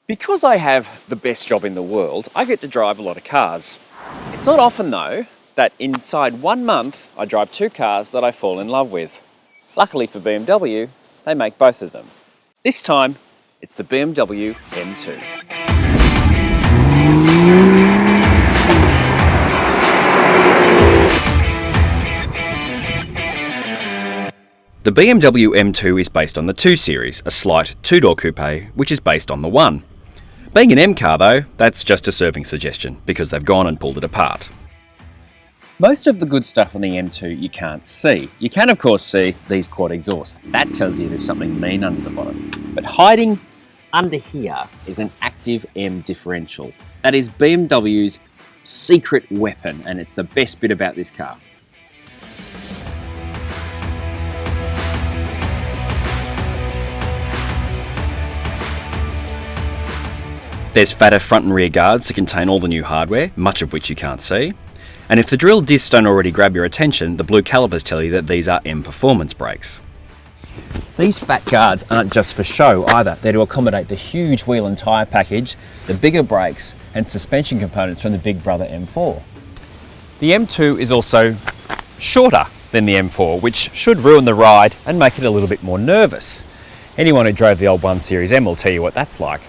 Because I have the best job in the world, I get to drive a lot of cars. It's not often though that inside 1 month I drive 2 cars that I fall in love with. Luckily for BMW, they make both of them. This time, it's the BMW M2. The BMW M2 is based on the 2 Series, a slight 2-door coupe, which is based on the 1. Being an M car though, that's just a serving suggestion, because they've gone and pulled it apart. Most of the good stuff on the M2 you can't see. You can of course see these quad exhausts. That tells you there's something mean under the bonnet. But hiding under here is an active M differential. That is BMW's secret weapon, and it's the best bit about this car. There's fatter front and rear guards to contain all the new hardware, much of which you can't see. And if the drill discs don't already grab your attention, the blue calipers tell you that these are M performance brakes. These fat guards aren't just for show either. They're to accommodate the huge wheel and tyre package, the bigger brakes and suspension components from the big brother M4. The M2 is also shorter than the M4, which should ruin the ride and make it a little bit more nervous. Anyone who drove the old 1 Series M will tell you what that's like.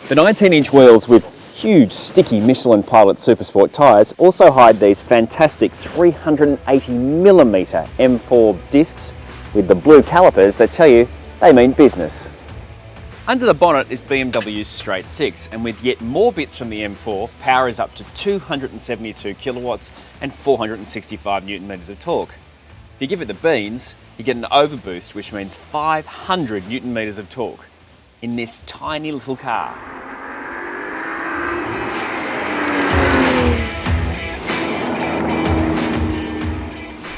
The 19-inch wheels with huge sticky Michelin Pilot Supersport tyres also hide these fantastic 380mm M4 discs with the blue calipers that tell you they mean business. Under the bonnet is BMW's straight 6, and with yet more bits from the M4, power is up to 272 kilowatts and 465 newton meters of torque. If you give it the beans, you get an overboost, which means 500 newton meters of torque in this tiny little car.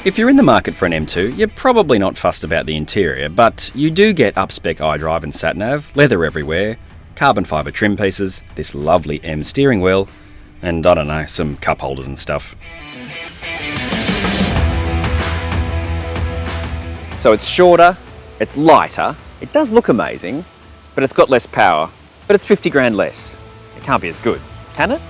If you're in the market for an M2, you're probably not fussed about the interior, but you do get up-spec iDrive and sat-nav, leather everywhere, carbon fibre trim pieces, this lovely M steering wheel, and I don't know, some cup holders and stuff. So it's shorter, it's lighter, it does look amazing, but it's got less power, but it's 50 grand less. It can't be as good, can it?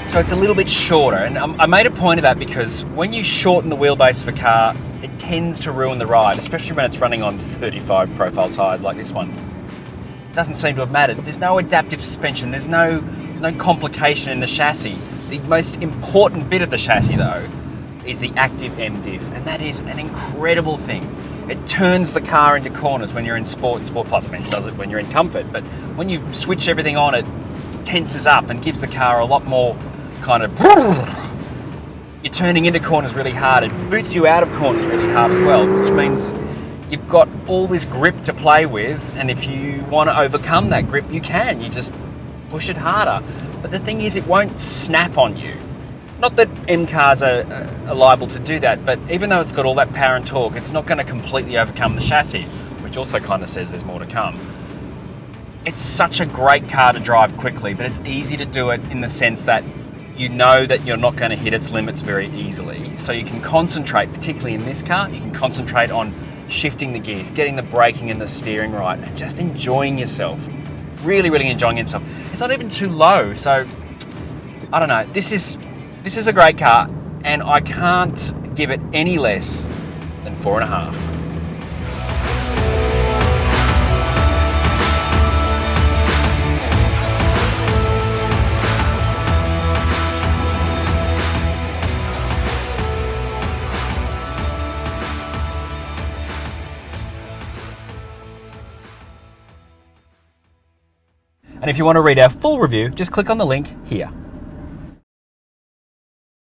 So it's a little bit shorter, and I made a point of that because when you shorten the wheelbase of a car, it tends to ruin the ride, especially when it's running on 35 profile tyres like this one. It doesn't seem to have mattered. There's no adaptive suspension, there's no complication in the chassis. The most important bit of the chassis though is the active M diff, and that is an incredible thing. It turns the car into corners when you're in Sport and Sport Plus. I mean, it does it when you're in Comfort, but when you switch everything on, it tenses up and gives the car a lot more kind of, you're turning into corners really hard. It boots you out of corners really hard as well, which means you've got all this grip to play with, and if you want to overcome that grip, you can. You just push it harder. But the thing is, it won't snap on you. Not that M cars are liable to do that, but even though it's got all that power and torque, it's not going to completely overcome the chassis, which also kind of says there's more to come. It's such a great car to drive quickly, but it's easy to do it in the sense that you know that you're not going to hit its limits very easily. So you can concentrate, particularly in this car, you can concentrate on shifting the gears, getting the braking and the steering right, and just enjoying yourself. Really, really enjoying yourself. It's not even too low, so I don't know. This is a great car, and I can't give it any less than 4.5. And if you want to read our full review, just click on the link here.